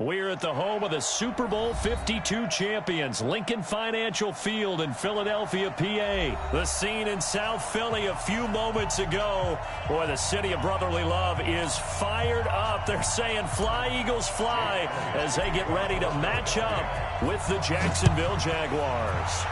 We're at the home of the Super Bowl 52 champions, Lincoln Financial Field in Philadelphia, PA. The scene in South Philly a few moments ago. Boy, the city of brotherly love is fired up. They're saying, "Fly, Eagles, fly," as they get ready to match up with the Jacksonville Jaguars.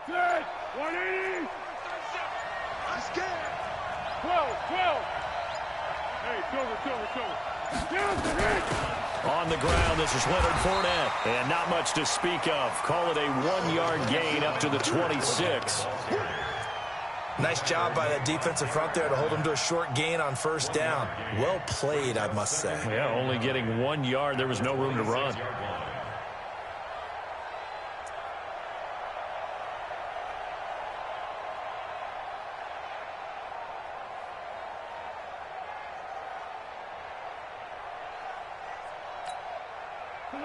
Good. 180. I'm scared. 12. Hey, Silver. On the ground, this is Leonard Fournette. And not much to speak of. Call it a 1-yard gain up to the 26. Nice job by that defensive front there to hold him to a short gain on first down. Well played, I must say. Yeah, only getting 1 yard. There was no room to run.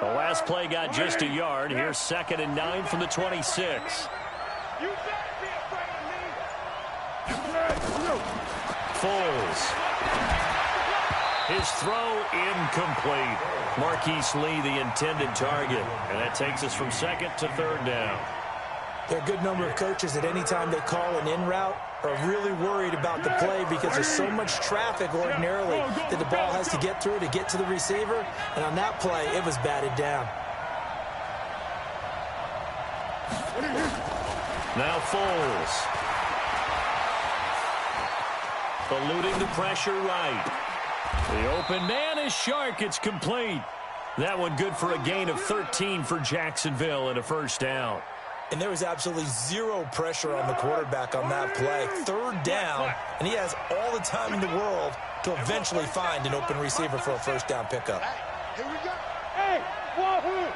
The last play got just a yard. Here's 2nd and 9 from the 26. Foles. His throw incomplete. Marquise Lee, the intended target. And that takes us from 2nd to 3rd down. There are a good number of coaches at any time they call an in route are really worried about the play because there's so much traffic ordinarily that the ball has to get through to get to the receiver. And on that play, it was batted down. Now Foles. Eluding the pressure right. The open man is Shark. It's complete. That one good for a gain of 13 for Jacksonville and a first down. And there was absolutely zero pressure on the quarterback on that play. 3rd down, and he has all the time in the world to eventually find an open receiver for a first down pickup. Here we go. Hey, Wahoo!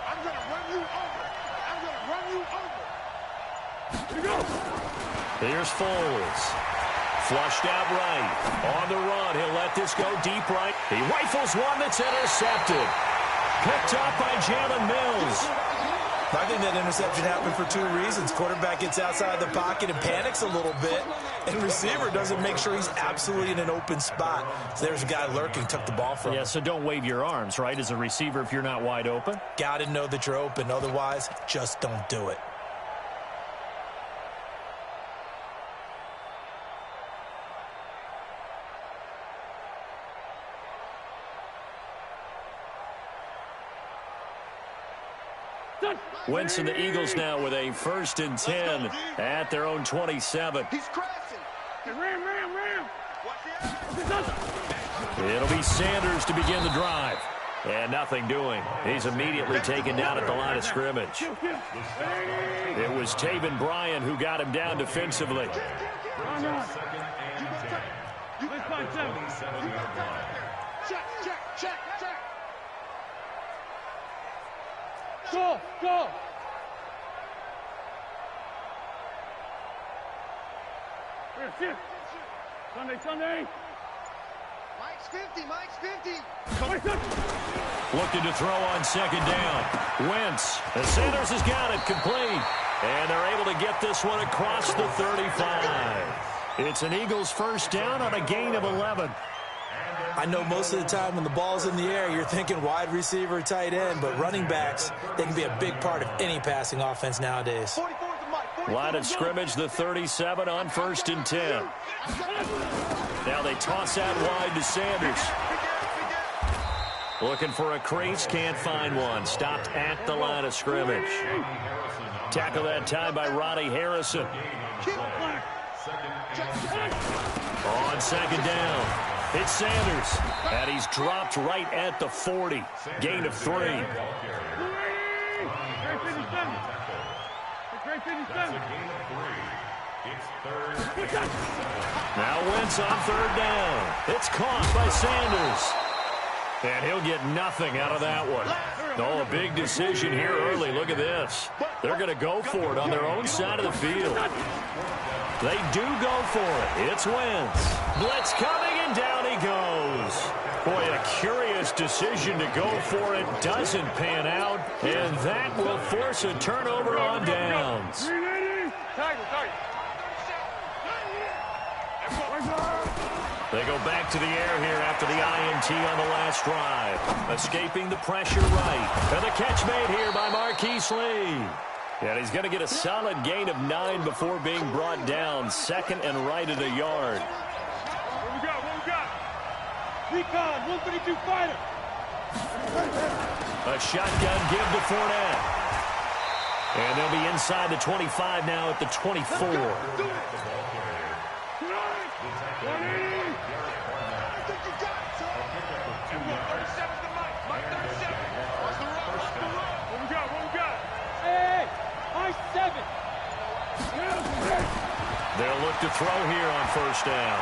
I'm going to run you over. Here we go. Here's Foles. Flushed out right. On the run, he'll let this go deep right. He rifles one that's intercepted. Picked up by Jalen Mills. I think that interception happened for 2 reasons. Quarterback gets outside the pocket and panics a little bit, and receiver doesn't make sure he's absolutely in an open spot. So there's a guy lurking, took the ball from him. Yeah, so don't wave your arms, right, as a receiver if you're not wide open. Got to know that you're open. Otherwise, just don't do it. Wentz and the Eagles now with a 1st and 10 at their own 27. He's crashing. Ram. It'll be Sanders to begin the drive. And nothing doing. He's immediately taken down at the line of scrimmage. It was Taven Bryan who got him down defensively. Check. Go. Here, Sunday. Mike's 50. Looking to throw on 2nd down. Wentz. And Sanders has got it complete. And they're able to get this one across the 35. It's an Eagles first down on a gain of 11. I know most of the time when the ball's in the air, you're thinking wide receiver, tight end, but running backs, they can be a big part of any passing offense nowadays. Line of scrimmage, the 37 on 1st and 10. Now they toss out wide to Sanders. Looking for a crease, can't find one. Stopped at the line of scrimmage. Tackle that time by Ronnie Harrison. Keep playing. On second down, it's Sanders, and he's dropped right at the 40. Gain of 3. Now Wentz on third down. It's caught by Sanders. And he'll get nothing out of that one. Oh, a big decision here early. Look at this. They're going to go for it on their own side of the field. They do go for it. It's Wentz. Blitz coming, and down he goes. Boy, a curious decision to go for it. Doesn't pan out, and that will force a turnover on downs. They go back to the air here after the INT on the last drive. Escaping the pressure right. And the catch made here by Marquise Lee. And he's going to get a solid gain of 9 before being brought down. Second and right at a yard. What we got? Recon, 132 fighter. A shotgun give to Fournette. And they'll be inside the 25 now at the 24. They'll look to throw here on first down.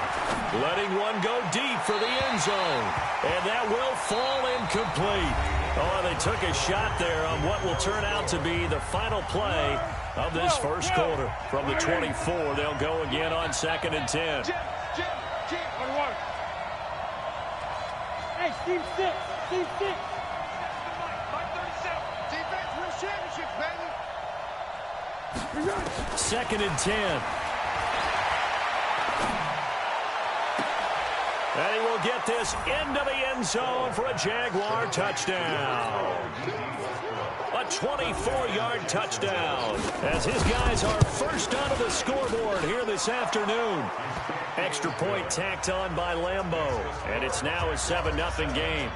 Letting one go deep for the end zone. And that will fall incomplete. Oh, they took a shot there on what will turn out to be the final play of this first quarter. From the 24, they'll go again on second and 10. Hey, Team 6. Team 6. Mike 37. Defense wins championships, baby. Second and 10. And he will get this into the end zone for a Jaguar touchdown. A 24-yard touchdown as his guys are first onto the scoreboard here this afternoon. Extra point tacked on by Lambeau. And it's now a 7-0 game.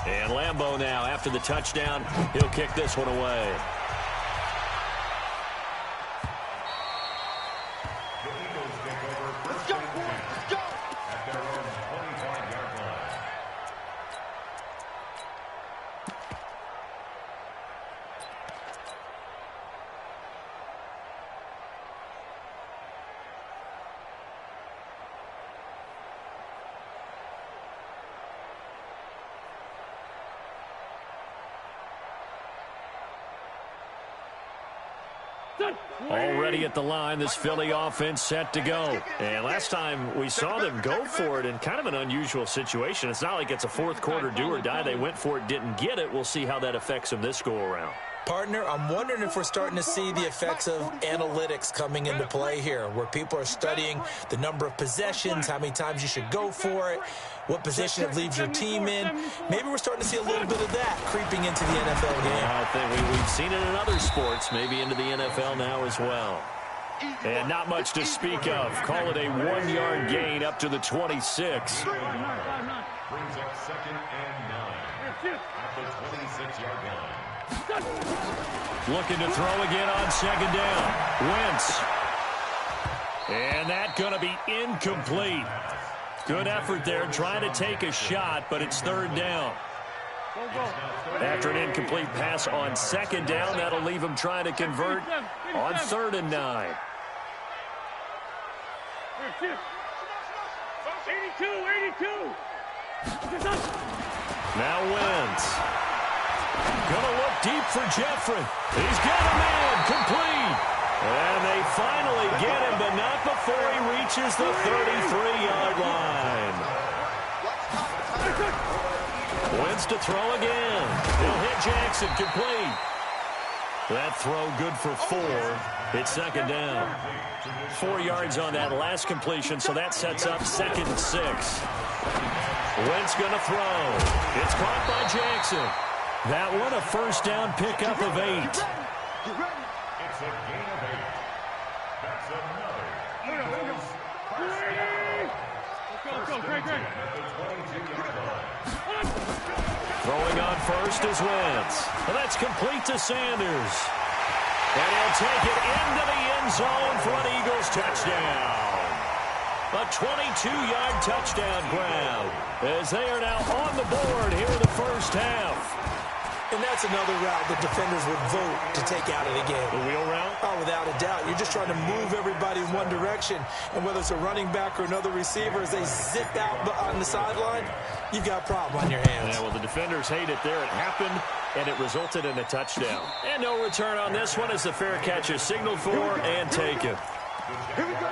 And Lambeau now, after the touchdown, he'll kick this one away. Let's go, boys. Let's go. Already at the line, this Philly offense set to go. And last time we saw them go for it in kind of an unusual situation. It's not like it's a fourth quarter do or die. They went for it, didn't get it. We'll see how that affects them this go-around. Partner, I'm wondering if we're starting to see the effects of analytics coming into play here, where people are studying the number of possessions, how many times you should go for it, what position it leaves your team in. Maybe we're starting to see a little bit of that creeping into the NFL game. I think we've seen it in other sports, maybe into the NFL now as well. And not much to speak of. Call it a 1-yard gain up to the 26. Brings up second and 9 at the 26-yard line. Looking to throw again on second down. Wentz. And that's going to be incomplete. Good effort there trying to take a shot, but it's third down. After an incomplete pass on second down, that'll leave him trying to convert on third and 9. 82. Now Wentz. Gonna look deep for Jeffrey. He's got a man complete. And they finally get him, but not before he reaches the 33-yard line. Wentz to throw again. He'll hit Jackson complete. That throw good for 4. It's second down. 4 yards on that last completion, so that sets up second and 6. Wentz gonna throw. It's caught by Jackson. That one a first down pickup of 8. It's a gain of 8. That's another. Let's go, Greg. Throwing on first is Wentz. And that's complete to Sanders. And he'll take it into the end zone for an Eagles touchdown. A 22-yard touchdown grab as they are now on the board here in the first half. And that's another route the defenders would vote to take out of the game. The wheel route? Oh, without a doubt. You're just trying to move everybody in one direction. And whether it's a running back or another receiver, as they zip out on the sideline, you've got a problem on your hands. Yeah, well, the defenders hate it there. It happened, and it resulted in a touchdown. And no return on this one as the fair catch is signaled for and taken. Here we go.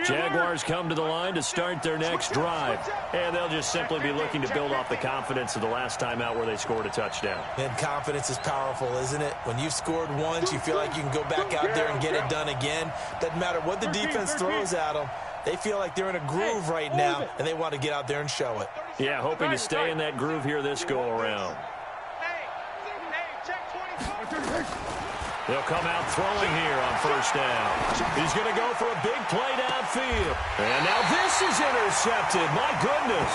Jaguars come to the line to start their next drive. And they'll just simply be looking to build off the confidence of the last time out where they scored a touchdown. And confidence is powerful, isn't it? When you've scored once, you feel like you can go back out there and get it done again. Doesn't matter what the defense throws at them. They feel like they're in a groove right now, and they want to get out there and show it. Yeah, hoping to stay in that groove here this go-around. They'll come out throwing here on first down. He's going to go for a big play downfield. And now this is intercepted. My goodness.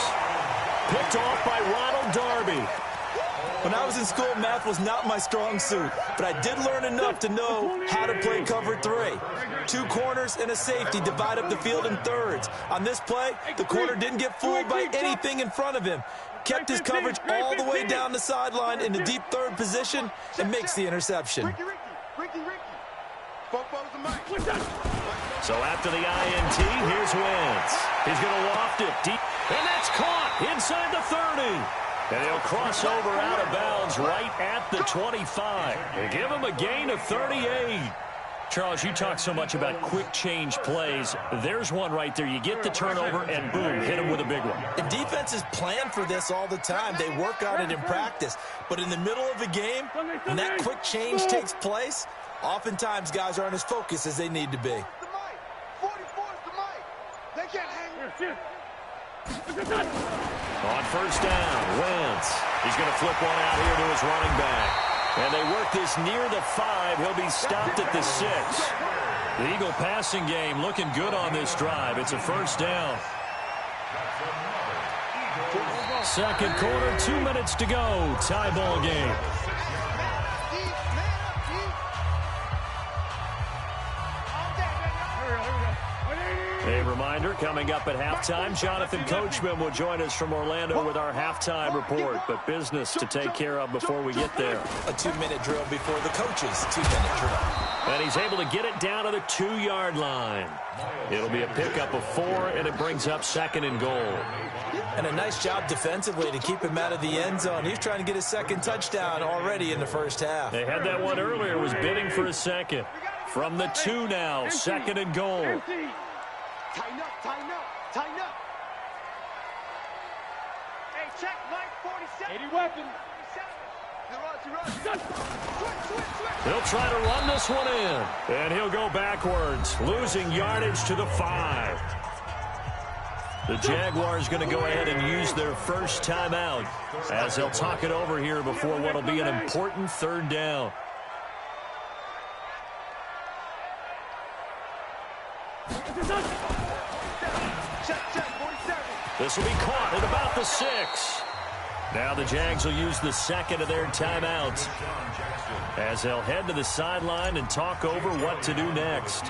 Picked off by Ronald Darby. When I was in school, math was not my strong suit, but I did learn enough to know how to play cover 3. 2 corners and a safety divide up the field in thirds. On this play, the corner didn't get fooled by anything in front of him. Kept his coverage all the way down the sideline in the deep third position and makes the interception. So after the INT, here's Wentz. He's going to loft it deep, and that's caught inside the 30. And he'll cross over out of bounds right at the 25. They give him a gain of 38. Charles, you talk so much about quick change plays. There's one right there. You get the turnover, and boom, hit him with a big one. And defenses plan for this all the time. They work on it in practice. But in the middle of a game, when that quick change takes place, oftentimes guys aren't as focused as they need to be. On first down, Wentz. He's going to flip one out here to his running back. And they work this near the 5. He'll be stopped at the 6. The Eagle passing game looking good on this drive. It's a first down. Second quarter, 2 minutes to go. Tie ball game. A reminder, coming up at halftime, Jonathan Coachman will join us from Orlando with our halftime report, but business to take care of before we get there. A 2-minute drill before the coach's 2-minute drill. And he's able to get it down to the 2-yard line. It'll be a pickup of 4, and it brings up 2nd and goal. And a nice job defensively to keep him out of the end zone. He's trying to get his 2nd touchdown already in the first half. They had that one earlier, was bidding for a 2nd. From the 2 now, 2nd and goal. Tighten up, tighten up, tighten up. Hey, check, Mike 47. 80 weapon. He'll try to run this one in. And he'll go backwards, losing yardage to the 5. The Jaguars going to go ahead and use their first timeout as they'll talk it over here before what will be an important 3rd down. This will be caught at about the 6. Now the Jags will use the 2nd of their timeouts as they'll head to the sideline and talk over what to do next.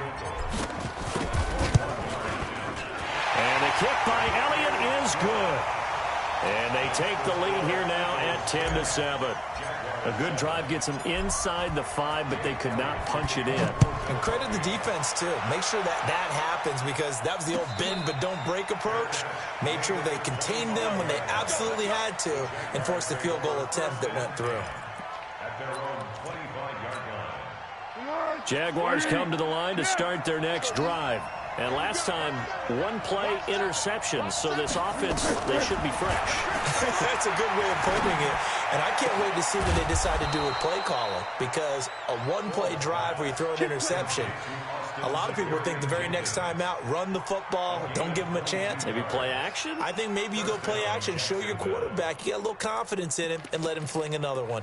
And the kick by Elliott is good. And they take the lead here now at 10-7. A good drive gets them inside the 5, but they could not punch it in. And credit the defense, too. Make sure that happens because that was the old bend but don't break approach. Made sure they contained them when they absolutely had to and forced the field goal attempt that went through. Jaguars come to the line to start their next drive. And last time, 1-play interception, so this offense, they should be fresh. That's a good way of putting it. And I can't wait to see what they decide to do with play calling because a 1-play drive where you throw an interception, a lot of people think the very next time out, run the football, don't give them a chance. Maybe play action? I think maybe you go play action, show your quarterback, you get a little confidence in him, and let him fling another one.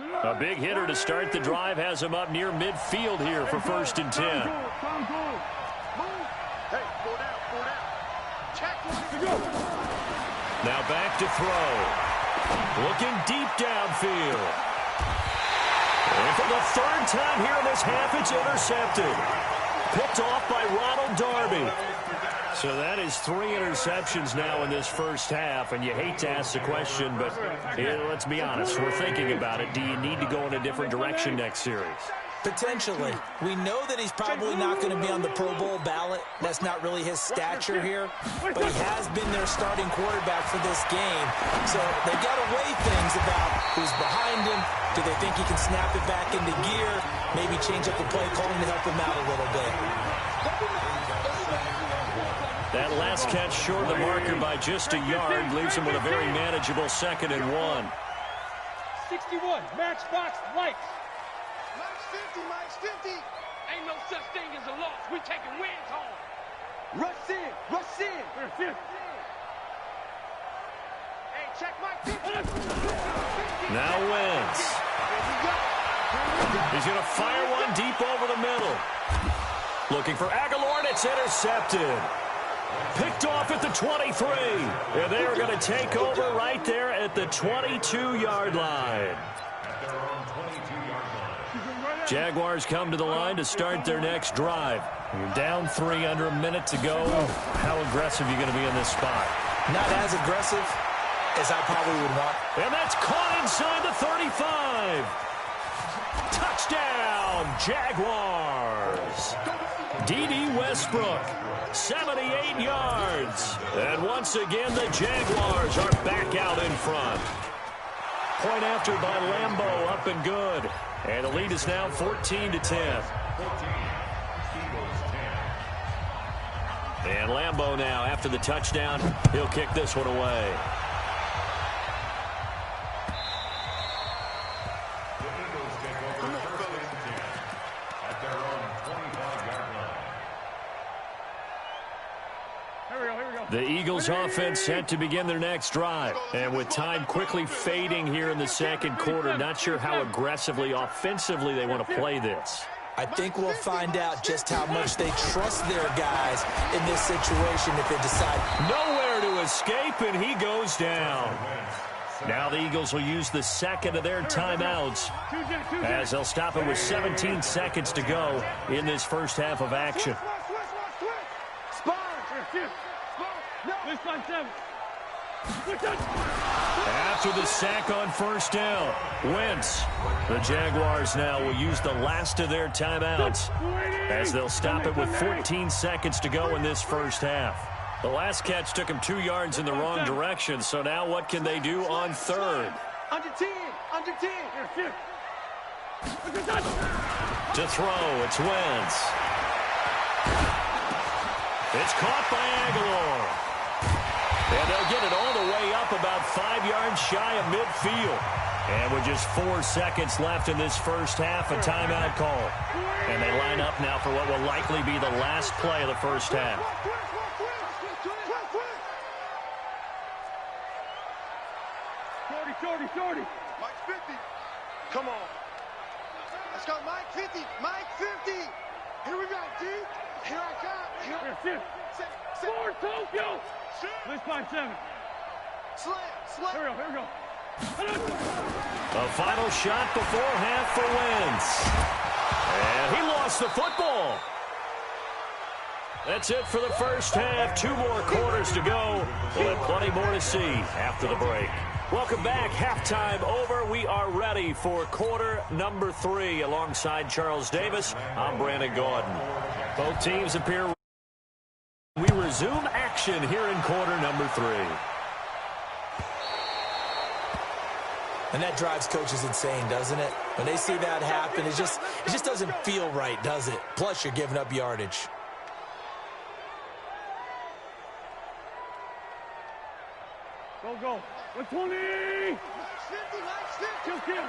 A big hitter to start the drive has him up near midfield here for 1st and 10. Now back to throw. Looking deep downfield. And for the 3rd time here in this half, it's intercepted. Picked off by Ronald Darby. So that is 3 interceptions now in this first half, and you hate to ask the question, but let's be honest, we're thinking about it. Do you need to go in a different direction next series? Potentially. We know that he's probably not going to be on the Pro Bowl ballot. That's not really his stature here, but he has been their starting quarterback for this game. So they've got to weigh things about who's behind him. Do they think he can snap it back into gear? Maybe change up the play calling to help him out a little bit. That last catch short of the marker by just a yard leaves him with a very manageable 2nd and 1. 61, Matchbox Lights. Mike's 50. Ain't no such thing as a loss. We taking wins home. Rush in. Hey, check Mike 50. Now Wentz. He's going to fire one deep over the middle. Looking for Aguilar, and it's intercepted. Picked off at the 23. And they are going to take over right there at the 22-yard line. Jaguars come to the line to start their next drive. You're down 3 under a minute to go. How aggressive are you going to be in this spot? Not as aggressive as I probably would want. And that's caught inside the 35. Touchdown, Jaguars. D.D. Westbrook, 78 yards. And once again, the Jaguars are back out in front. Point after by Lambeau, up and good. And the lead is now 14-10. And Lambeau now, after the touchdown, he'll kick this one away. The Eagles offense set to begin their next drive. And with time quickly fading here in the 2nd quarter, not sure how aggressively, offensively they want to play this. I think we'll find out just how much they trust their guys in this situation if they decide. Nowhere to escape, and he goes down. Now the Eagles will use the 2nd of their timeouts as they'll stop it with 17 seconds to go in this first half of action. After the sack on 1st down, Wentz. The Jaguars now will use the last of their timeouts as they'll stop it with 14 seconds to go in this first half. The last catch took him 2 yards in the wrong direction, so now what can they do on 3rd? Under 10. To throw, it's Wentz. It's caught by Aguilar. And they'll get it all the way up about 5 yards shy of midfield. And with just 4 seconds left in this first half, a timeout call. And they line up now for what will likely be the last play of the first half. 40. Mike 50. Come on. Let's go, Mike 50. Mike 50. Here we go, D. Here I come. Here. Forward, Tokyo. Let's find 7. Slam. Here we go. A final shot before half for Wentz. And he lost the football. That's it for the first half. 2 more quarters to go. We'll have plenty more to see after the break. Welcome back. Halftime over. We are ready for quarter number 3. Alongside Charles Davis, I'm Brandon Gordon. Both teams appear. We resume action here in quarter number 3. And that drives coaches insane, doesn't it? When they see that happen, it just doesn't feel right, does it? Plus, you're giving up yardage. Go. 120. Kill.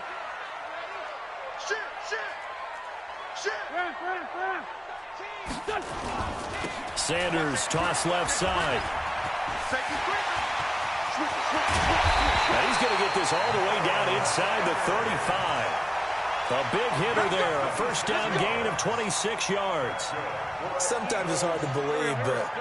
Shit. Sanders toss left side. Now he's going to get this all the way down inside the 35. A big hitter there, a first down gain of 26 yards. Sometimes it's hard to believe, but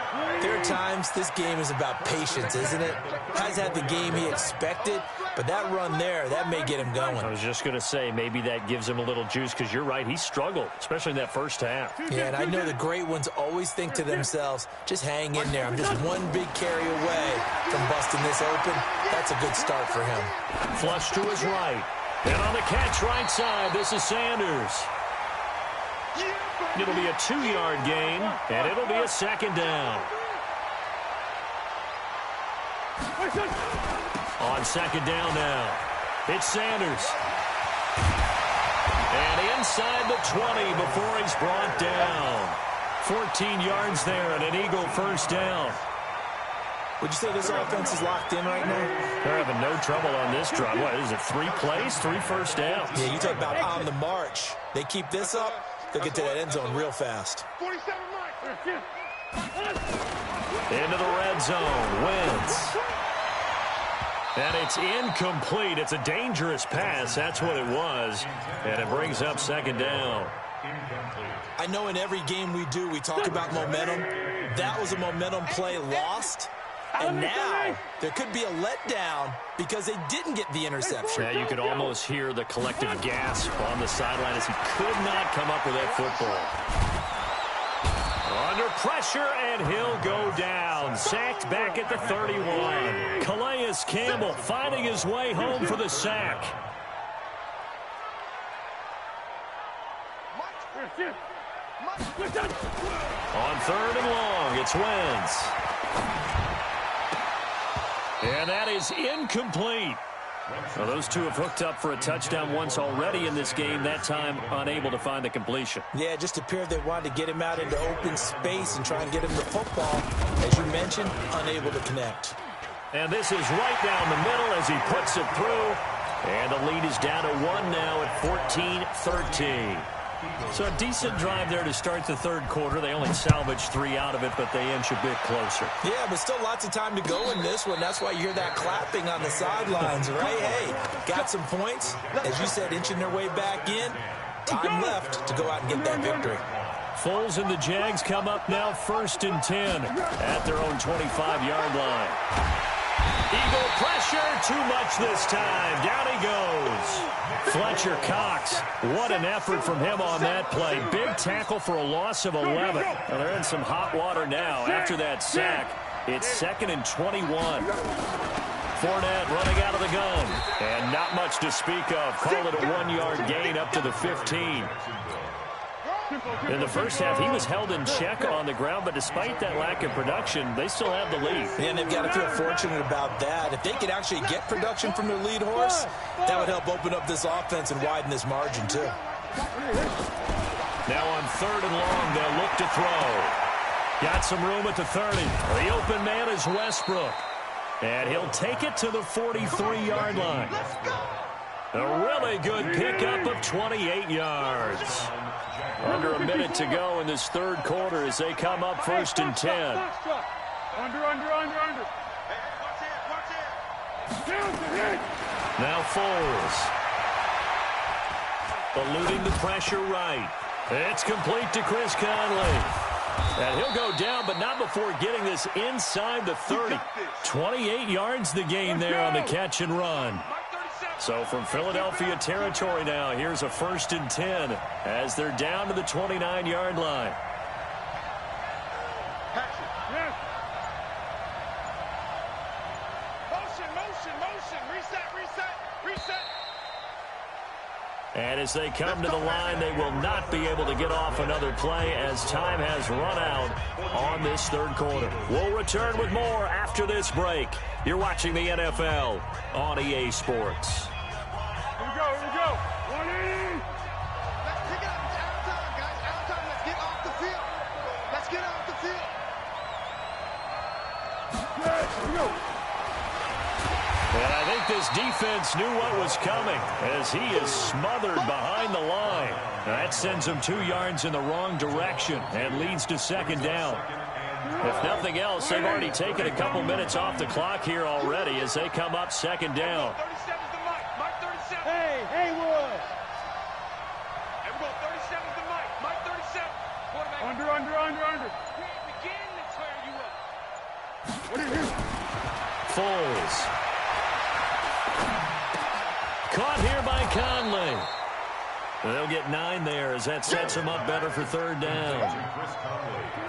there are times this game is about patience, isn't it? Has had the game he expected, but that run there, that may get him going. I was just going to say, maybe that gives him a little juice, because you're right, he struggled, especially in that first half. Yeah, and I know the great ones always think to themselves, just hang in there. I'm just one big carry away from busting this open. That's a good start for him. Flush to his right. And on the catch right side, this is Sanders. It'll be a 2-yard gain, and it'll be a second down. On second down now, it's Sanders. And inside the 20 before he's brought down. 14 yards there and an Eagle first down. Would you say this offense is locked in right now? They're having no trouble on this drive. What is it, 3 plays, 3 first downs? Yeah, you talk about on the march. They keep this up, they'll get to that end zone real fast. 47 Mike. Into the red zone, Wentz. And it's incomplete. It's a dangerous pass. That's what it was. And it brings up second down. I know in every game we do, we talk about momentum. That was a momentum play lost. And now there could be a letdown because they didn't get the interception. Yeah, you could almost hear the collective gasp on the sideline as he could not come up with that football. Under pressure, and he'll go down. Sacked back at the 31. Calais Campbell finding his way home for the sack. On third and long, it's Wentz. And that is incomplete. Well, those two have hooked up for a touchdown once already in this game, that time unable to find the completion. Yeah, it just appeared they wanted to get him out into open space and try and get him the football. As you mentioned, unable to connect. And this is right down the middle as he puts it through. And the lead is down to 1 now at 14-13. So a decent drive there to start the third quarter. They only salvaged 3 out of it, but they inch a bit closer. Yeah, but still lots of time to go in this one. That's why you hear that clapping on the sidelines, right? Hey, got some points. As you said, inching their way back in. Time left to go out and get that victory. Foles and the Jags come up now 1st and 10 at their own 25-yard line. Eagle pressure, too much this time. Down he goes. Fletcher Cox, what an effort from him on that play. Big tackle for a loss of 11. Well, they're in some hot water now after that sack. It's 2nd and 21. Fournette running out of the gun. And not much to speak of. Call it a 1-yard gain up to the 15. In the first half, he was held in check on the ground, but despite that lack of production, they still have the lead. And they've got to feel fortunate about that. If they could actually get production from their lead horse, that would help open up this offense and widen this margin, too. Now on 3rd and long, they'll look to throw. Got some room at the 30. The open man is Westbrook. And he'll take it to the 43-yard line. A really good pickup of 28 yards. Under a minute to go in this third quarter as they come up 1st and 10. Under. Now Foles. Eluding the pressure right. It's complete to Chris Conley. And he'll go down, but not before getting this inside the 30. 28 yards the gain there on the catch and run. So from Philadelphia territory now, here's a 1st and 10 as they're down to the 29-yard line. Reset. And as they come to the line, they will not be able to get off another play as time has run out on this third quarter. We'll return with more after this break. You're watching the NFL on EA Sports. Here we go. 180. Let's pick it up. It's out of time, guys. Out of time. Let's get off the field. Let's get off the field. Here we go. And I think this defense knew what was coming as he is smothered behind the line. That sends him 2 yards in the wrong direction and leads to second down. If nothing else, they've already taken a couple minutes off the clock here already as they come up second down. 37's the Mike. Mike 37. Under. Can't begin to clear you up. What are you? Foles. Caught here by Conley. They'll get 9 there as that sets them up better for third down.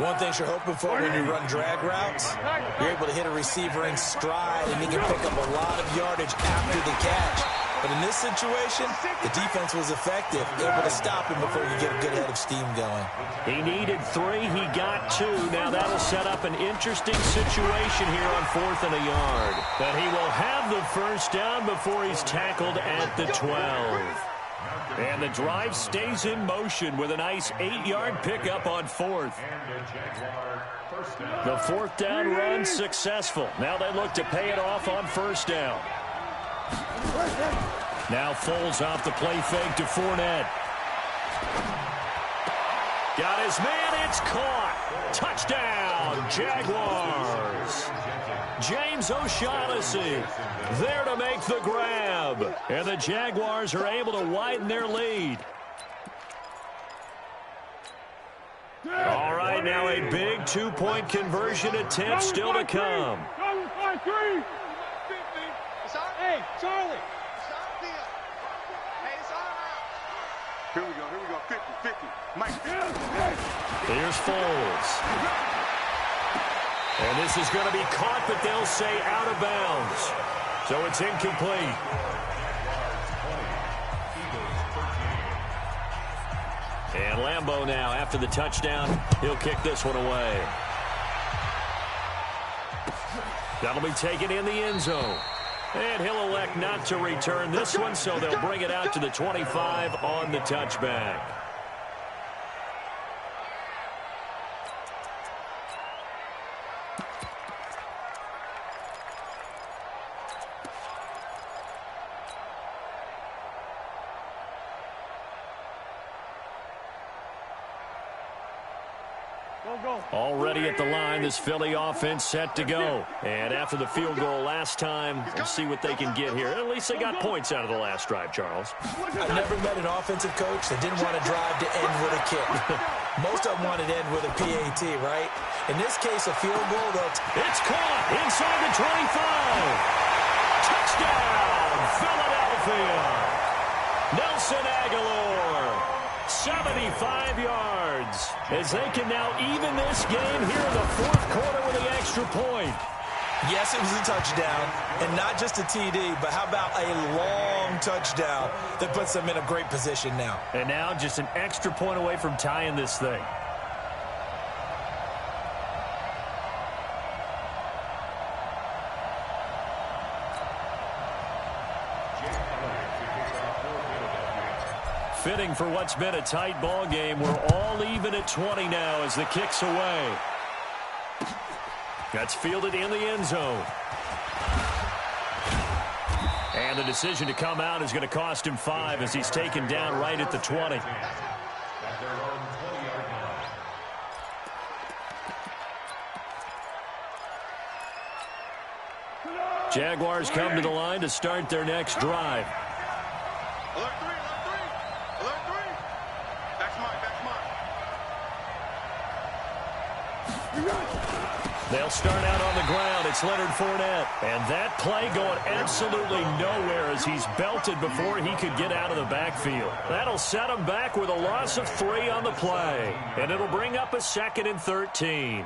One thing you're hoping for when you run drag routes, you're able to hit a receiver in stride, and he can pick up a lot of yardage after the catch. But in this situation, the defense was effective, able to stop him before you get a good head of steam going. He needed 3. He got 2. Now that'll set up an interesting situation here on 4th and a yard. But he will have the first down before he's tackled at the 12. And the drive stays in motion with a nice 8-yard pickup on 4th. The 4th down run successful. Now they look to pay it off on 1st down. Now Foles off the play fake to Fournette. Got his man. It's caught. Touchdown, Jaguars. James O'Shaughnessy there to make the grab. And the Jaguars are able to widen their lead. All right, now a big 2-point conversion attempt still to come. Hey, Charlie. Here we go. 50. Mike. Here's Foles. And this is going to be caught, but they'll say out of bounds. So it's incomplete. And Lambeau now, after the touchdown, he'll kick this one away. That'll be taken in the end zone. And he'll elect not to return this one, so they'll bring it out to the 25 on the touchback. Already at the line, this Philly offense set to go. And after the field goal last time, we'll see what they can get here. At least they got points out of the last drive, Charles. I've never met an offensive coach that didn't want to drive to end with a kick. Most of them wanted to end with a PAT, right? In this case, a field goal, it's caught inside the 25. Touchdown, Philadelphia. Nelson Aguilar, 75 yards, as they can now even this game here in the 4th quarter with the extra point. Yes, it was a touchdown, and not just a TD, but how about a long touchdown that puts them in a great position now. And now just an extra point away from tying this thing. Fitting for what's been a tight ball game. We're all even at 20 now as the kick's away. That's fielded in the end zone. And the decision to come out is going to cost him 5 as he's taken down right at the 20. Jaguars come to the line to start their next drive. They'll start out on the ground. It's Leonard Fournette. And that play going absolutely nowhere as he's belted before he could get out of the backfield. That'll set him back with a loss of 3 on the play. And it'll bring up a 2nd and 13.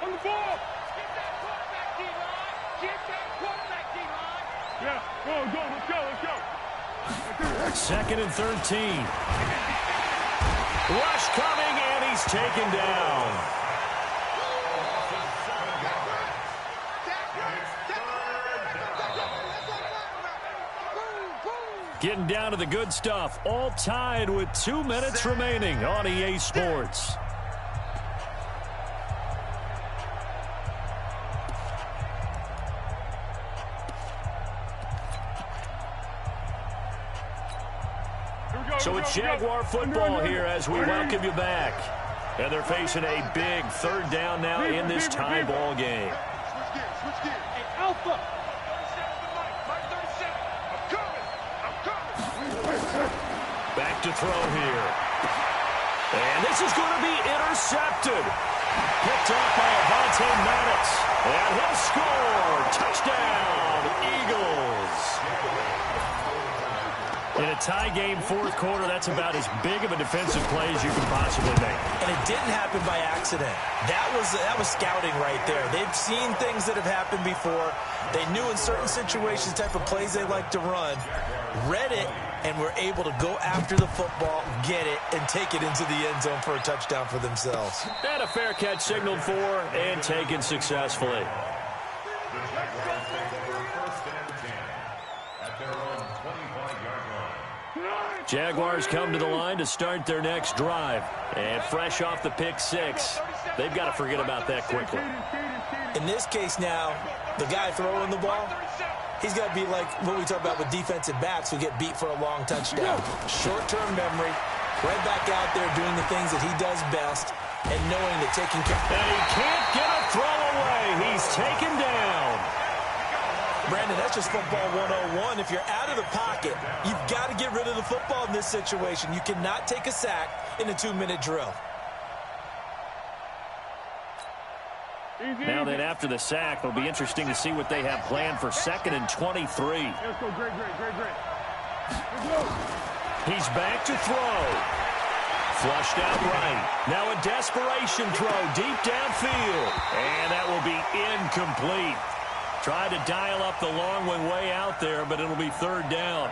On the ball! Get that quarterback, D-line! Get that quarterback, D-line! Yeah, go, let's go! 2nd and 13. Rush coming, and he's taken down. Getting down to the good stuff. All tied with 2 minutes remaining on EA Sports. So it's Jaguar football here as we welcome you back. And they're facing a big third down now in this tie ball game. Switch gears. Hey, Alpha. Back to throw here. And this is going to be intercepted. Picked up by Avonte Maddox. And he'll score. Touchdown, Eagles. In a tie game, fourth quarter, that's about as big of a defensive play as you can possibly make. And it didn't happen by accident. That was scouting right there. They've seen things that have happened before. They knew in certain situations type of plays they like to run, read it, and were able to go after the football, get it, and take it into the end zone for a touchdown for themselves. And a fair catch signaled for and taken successfully. Jaguars come to the line to start their next drive. And fresh off the pick six, they've got to forget about that quickly. In this case now, the guy throwing the ball, he's got to be like what we talk about with defensive backs who get beat for a long touchdown. Short-term memory, right back out there doing the things that he does best and knowing that taking care. And he can't get a throw away. He's taken down. Brandon, that's just football 101. If you're out of the pocket, you've got to get rid of the football in this situation. You cannot take a sack in a 2-minute drill. Now then, after the sack, it'll be interesting to see what they have planned for 2nd and 23. Let's go, great. Let's go. He's back to throw. Flushed out right. Now a desperation throw deep downfield. And that will be incomplete. Tried to dial up the long one way out there, but it'll be third down.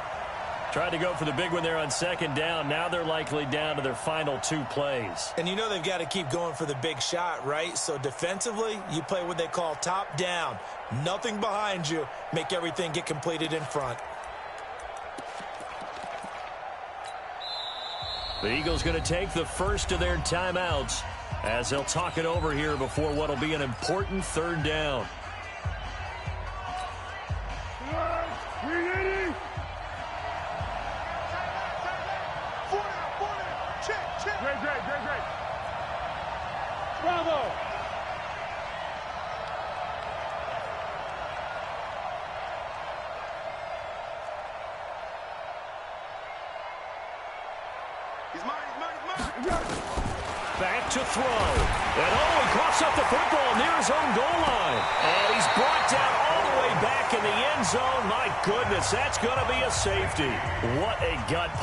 Tried to go for the big one there on 2nd down. Now they're likely down to their final 2 plays. And you know they've got to keep going for the big shot, right? So defensively, you play what they call top down. Nothing behind you. Make everything get completed in front. The Eagles going to take the first of their timeouts as they'll talk it over here before what will be an important third down. Great. Bravo. He's mine. Back to throw. And he coughs up the football near his own goal line. And he's brought down all the way back in the end zone. My goodness, that's going to be a safety. What a gut